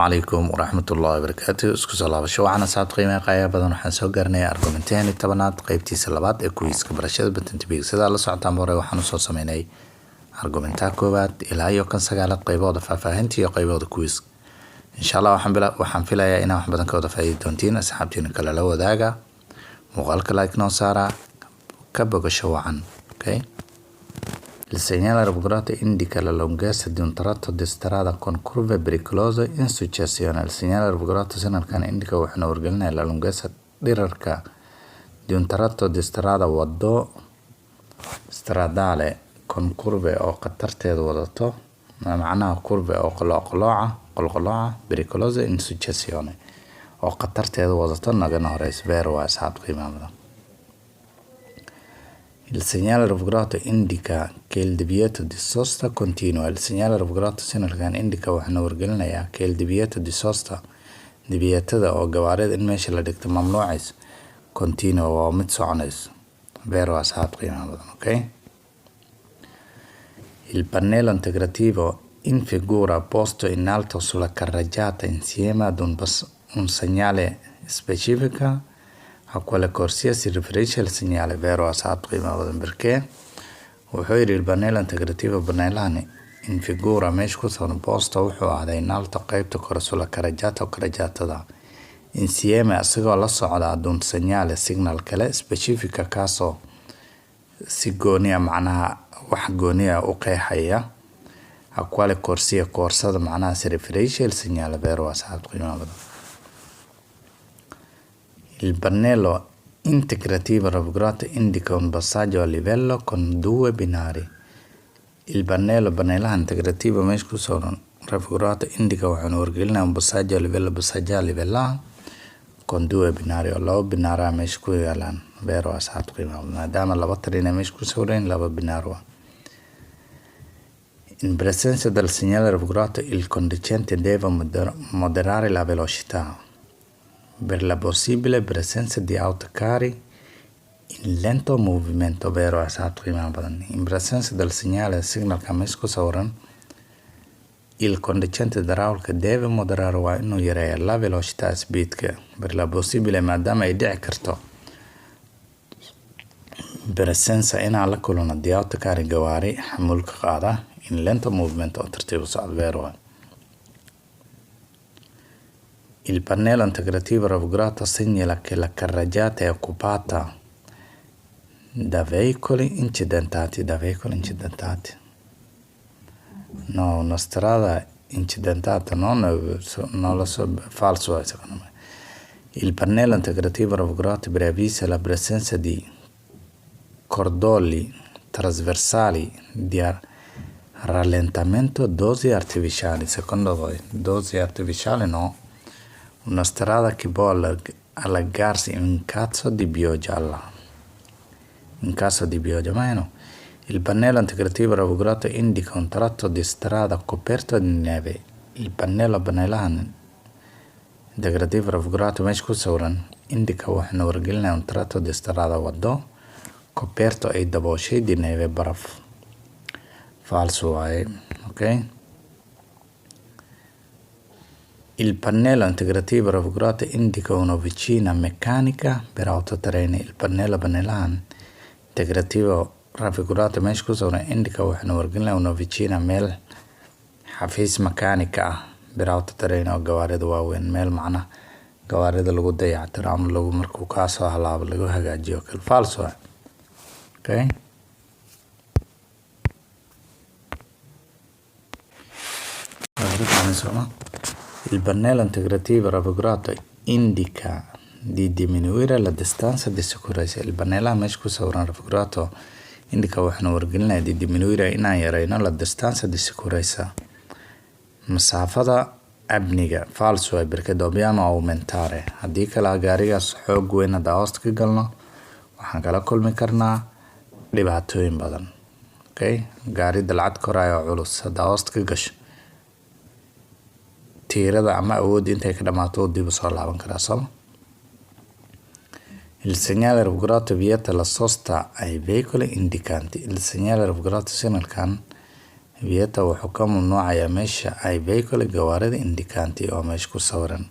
عليكم ورحمة الله وبركاته. اسكو صلاة شو عنا ساعات قيمة قاية بدن وحن سو قرني أرجومنتين التبنات قيبتي سلبات إكويس كبرشة بتنتبه سيدا الله ساعات عمره وحن صو سميني أرجومنتا كوبات إلى يو كان سجالات قيبود ففهمتي قيبود كويس إن شاء الله وحن فيلا يا إنا وحن بدن كودا فايد دونتين أسحبتين كلا لو داجا مغالك لايك نوصارا كبق شو عن أوكي. Il segnale raffigurato indica la lunghezza di un tratto di strada con curve pericolose in successione. Il segnale raffigurato sanadkan indica waxna wargelinaya la lunghezza dhirarka di un tratto di strada wado stradale con curve oo khatarteeda wadato macnaha curve oo qolqolooca pericolose in successione oo khatarteeda wadato nagana horeys vero waa asxaab qiimaha. Il segnale raffigurato indica che il divieto di sosta continua. Il segnale raffigurato sanadkan indica waxna wargelinaya che il divieto di sosta divietada oo gawaarida in meesha la dhigto mamnuucays continua waa mid soconayso vero asxaab qiimaha badan. Okay. Il pannello integrativo in figura posto in alto sulla carreggiata insieme ad un segnale specifico a quale corsia si riferisce il segnale vero asxaab qiimaha badan perché wuxuu yiri il pannello integrativo pannelani in figura meesha ku soo posto wuxuu ahday in alto qaybta kore sulla carreggiata o carreggiatada insieme asagoo la socda ad un segnale signal kale specifica kaasoo si gooniya macnaha wax gooniya u qeexaya a quale corsia koorsada macnaha si riferisce il segnale vero asxaab qiimaha badan. Il pannello integrativo raffigurato indica un passaggio a livello con due binari. Il pannello integrativo meesha ku soo raffigurato indica waxaan wargelinaa un passaggio a livellaha con due binari oo laba binaara meesha ku yaalaan vero asxaab qiimaha maadaama laba tarina meesha ku sawireen laba binaar waa. In presenza del segnale raffigurato il conducente deve moderare la velocità per la possibile presenza di autocarri in lento movimento vero asxaab qiimaha badan. In presenza del segnale signalka meesha ku sawiran il conducente idraulica deve moderare waa inuu yareeyo la velocità speedka per la possibile maadaama ay dhici karto presenza inaa la kulano di autocarri gawaari xamuulka qaada in lento movimento oo tartiib u socda vero waa. Il pannello integrativo raffigurato segnala che la carreggiata è occupata da veicoli incidentati. No, una strada incidentata non lo so, falso è secondo me. Il pannello integrativo raffigurato prevede la presenza di cordoli trasversali di rallentamento dosi artificiali. Secondo voi dosi artificiali no? Una strada che può allargarsi in caso di pioggia meno. Il pannello integrativo raffigurato indica un tratto di strada coperto di neve. Il pannello integrativo raffigurato meesha ku sawiran indica waxna wargelinaya un tratto di strada wado coperto e dabooshay di neve baraf falso waaye. Okay. Il pannello integrativo raffigurato indica un'officina meccanica per autotreni. Il pannello integrativo raffigurato meesha ku sawiran indica waxna wargelinaya un'officina meel xafiis makaanika ah bir autotreni oo gawaarida waaweyn meel macnaha gawaarida lagu dayactiro ama lagu markuu kaasoo halaabo lagu hagaajiyo kale falso waaye. Okay. Il pannello integrativo raffigurato indica di diminuire la distanza di sicurezza. Il pannello meesha ku sawiran raffigurato indica waxna wargelinaya di diminuire inaan yareyno la distanza di sicurezza masaafada amniga falso waaye perché dobbiamo aumentare haddii kale gaarigaas xoog weyn hadda hoosta ka galno waxaan kala kulmi karnaa dhibaatooyin badan. Okay. gaari dalcad koraayo culus hadda hoosta ka gasho tirada ama awood intay ka dhamaato dib u soo laaban karaa soo. Il segnale raffigurato vieta la sosta ai veicoli indicanti. Il segnale raffigurato sanadkan vieta wuxuu ka mamnuucayaa meesha ay veicoli gawaarida indicanti oo meesha ku sawiran.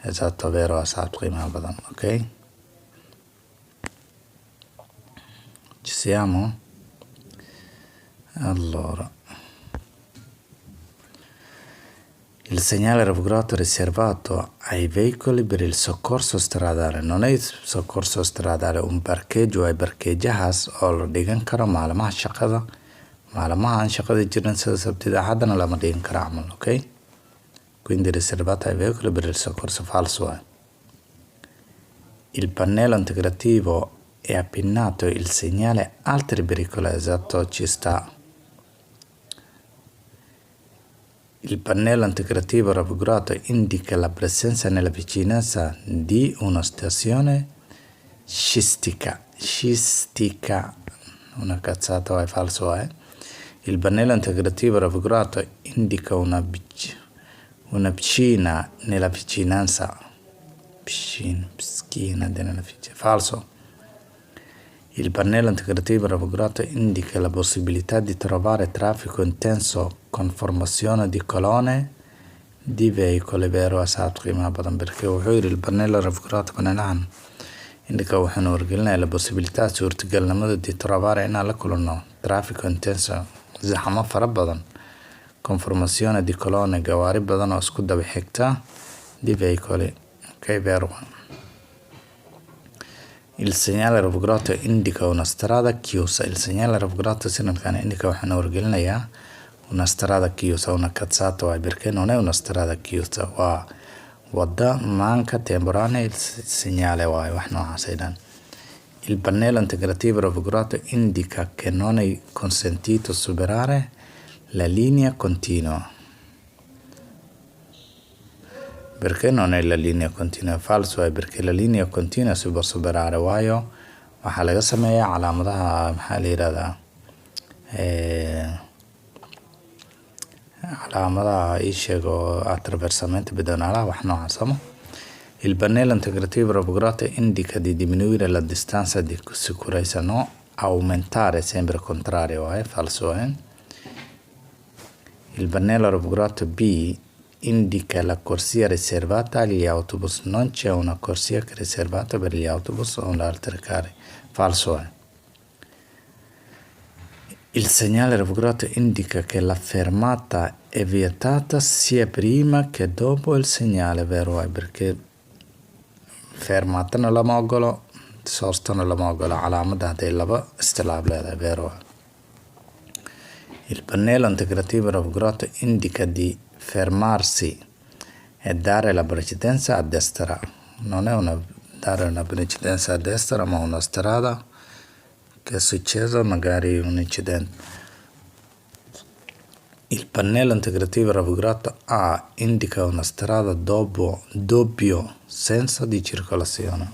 Esatto, vero asxaabta qiimaha badan. Ok, ci siamo. Allora, il segnale raffigurato è riservato ai veicoli per il soccorso stradale. Non è il soccorso stradale un parcheggio ay parkeejahaas oo la dhigan karo maalmaha shaqada, maalmaha aan shaqada jirin sida sabtida haddana lama dhigan karo camal. Ok, quindi riservato ai veicoli per il soccorso, falso è. Il pannello integrativo è appinato il segnale altri pericoli. Esatto, ci sta. Il pannello integrativo raffigurato indica la presenza nella vicinanza di una stazione sciistica. Sciistica, una cazzata, è falso è. Il pannello integrativo raffigurato indica una piscina nella vicinanza. Piscina nella vicinanza, falso. Il pannello integrativo raffigurato indica la possibilità di trovare traffico intenso con formazione di colonne di veicoli, vero asxaabta qiimaha badan. Perché wuxuu yidhi il pannello raffigurato panelahan indica waxaanu wargelinayaa la possibilità suurtagalnimada di trovare inaan la kulanno traffico intenso, zaxamo fara badan, con formazione di colonne gawaari badan oo isku daba xigta di veicoli. Ok, vero. Il segnale raffigurato indica una strada chiusa. Il segnale raffigurato sinalkan indica waxaanu wargelinayaa una strada chiusa. Una cazzata è perché non è una strada chiusa, waa wada manca temporanea. Il segnale waa wax noocaas ay dhan. Il pannello integrativo raffigurato indica che non è consentito superare la linea continua. Perché non è la linea continua? Falso è perché la linea continua si può superare, waayo waxaa laga sameeyaa calaamadaha maxaa la yiraahdaa calaamadaha ii sheego attraversamento pedonale, wax noocaas ama. Il pannello integrativo raffigurato indica di diminuire la distanza di sicurezza, no aumentare, sempre contrario è falso è. Il pannello raffigurato B indica la corsia riservata agli autobus. Non c'è una corsia riservata per gli autobus o altre carri, falso è. Il segnale raffigurato indica che la fermata è vietata sia prima che dopo il segnale, vero è perché fermatana lama ogolo, soostana lama ogolo, calaamada hadday laba istilaab leedahay, vero è. Il pannello integrativo raffigurato indica di fermarsi e dare la precedenza a destra. Non è dare una precedenza a destra, ma una strada che è successo magari un incidente. Il pannello integrativo raffigurato A indica una strada doppio senso di circolazione.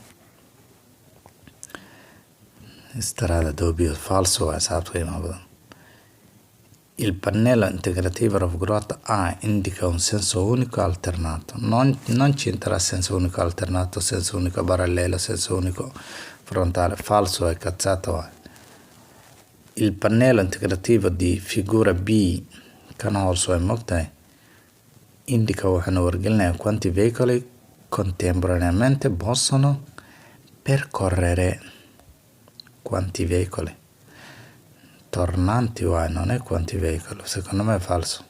Strada doppio, falso è esatto. Il pannello integrativo raffigurato A indica un senso unico alternato. Non c'entra senso unico alternato, senso unico parallelo, senso unico frontale. Falso è cazzato è. Il pannello integrativo di figura B, kana hoose mogtahay, indica waxaanu wargelinayaa quanti veicoli contemporaneamente possono percorrere. Quanti veicoli tornanti, non è quanti veicoli, secondo me è falso.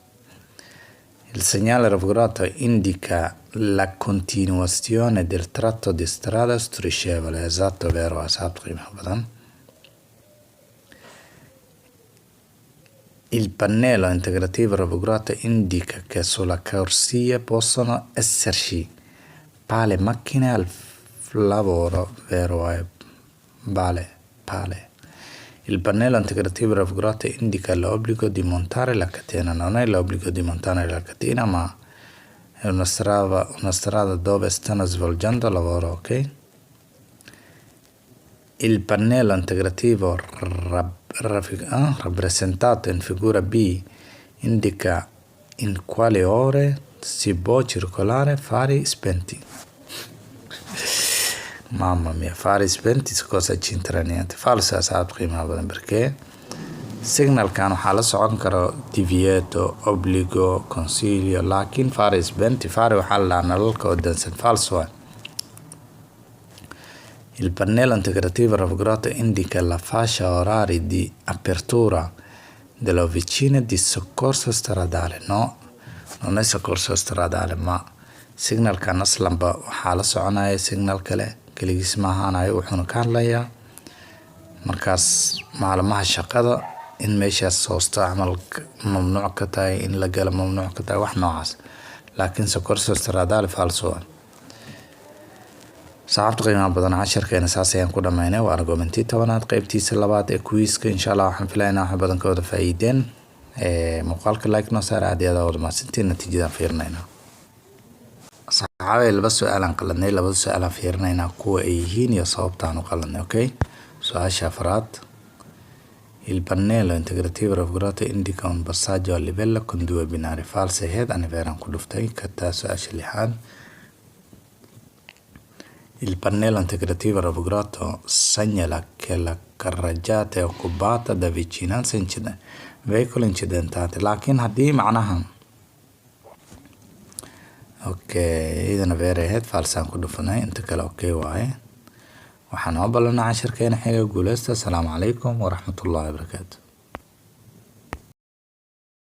Il segnale raffigurato indica la continuazione del tratto di strada striscevole. Esatto, vero asxaabta qiimaha badan. Il pannello integrativo raffigurato indica che sulla corsia possono esserci pale macchine al lavoro, vero è pale. Il pannello integrativo raffigurato indica l'obbligo di montare la catena. Non è l'obbligo di montare la catena, ma è una strada dove stanno svolgendo lavoro, ok? Il pannello integrativo rappresentato in figura B indica in quale ore si può circolare fari spenti. Mamma mia, fari spenti su cosa c'entra niente. Falsa asxaabta qiimaha badan perché signalkan waxaa la socon karo deviato, obligo, concilio, laakiin fare spenti fare waxaa la dhahaa nalalka oo dansan falso ah. Il pannello integrativo raffigurato indica la fascia oraria di apertura delle officine di soccorso stradale. No, non è soccorso stradale, ma signalkan aslanba waxaa la soconaya signal kale kaligiis ma ahaanayo, wuxuuna ka hadlayaa markaas maalmaha shaqada in meeshaas hoosta camal mamnuuc ka tahay, in la galo mamnuuc ka tahay, wax noocaas. laakiin soccorso stradale falso ah. saxaabta qiimaha badan casharkeena saas ayaan ku dhamaynay. waa argumentii 10aad qaybtiisa 2 ee quiz-ka. insha Allah waxaan filaynaa wax badan ka wada faa'iideen. muuqaalka like noo saar aad iyo aad wada mahadsantiin. natiijada fiirinaynaa. saxaabay laba su'aal aan qaladnay, laba su'aal aan fiirinaynaa kuwa ay yihiin iyo sababta aan u qaladnay. okay, su'aasha afraad. Il pannello integrativo raffigurato indica un passaggio a livello con 2 binari. false aheyd ani veeraan ku dhuftay. kataa su'aasha 6aad. Il pannello integrativo raffigurato segnala che la carreggiata è occupata da vicinanze veicoli incidentati. laakiin haddii macnaha okay idana veer aheyd falsaan ku dhufanay, inta kale okay waaye. waxaan oo ballanaa casharkeena xiga. guuleysta. asalaamu calaykum waraxmatullaahi wabarakaatu.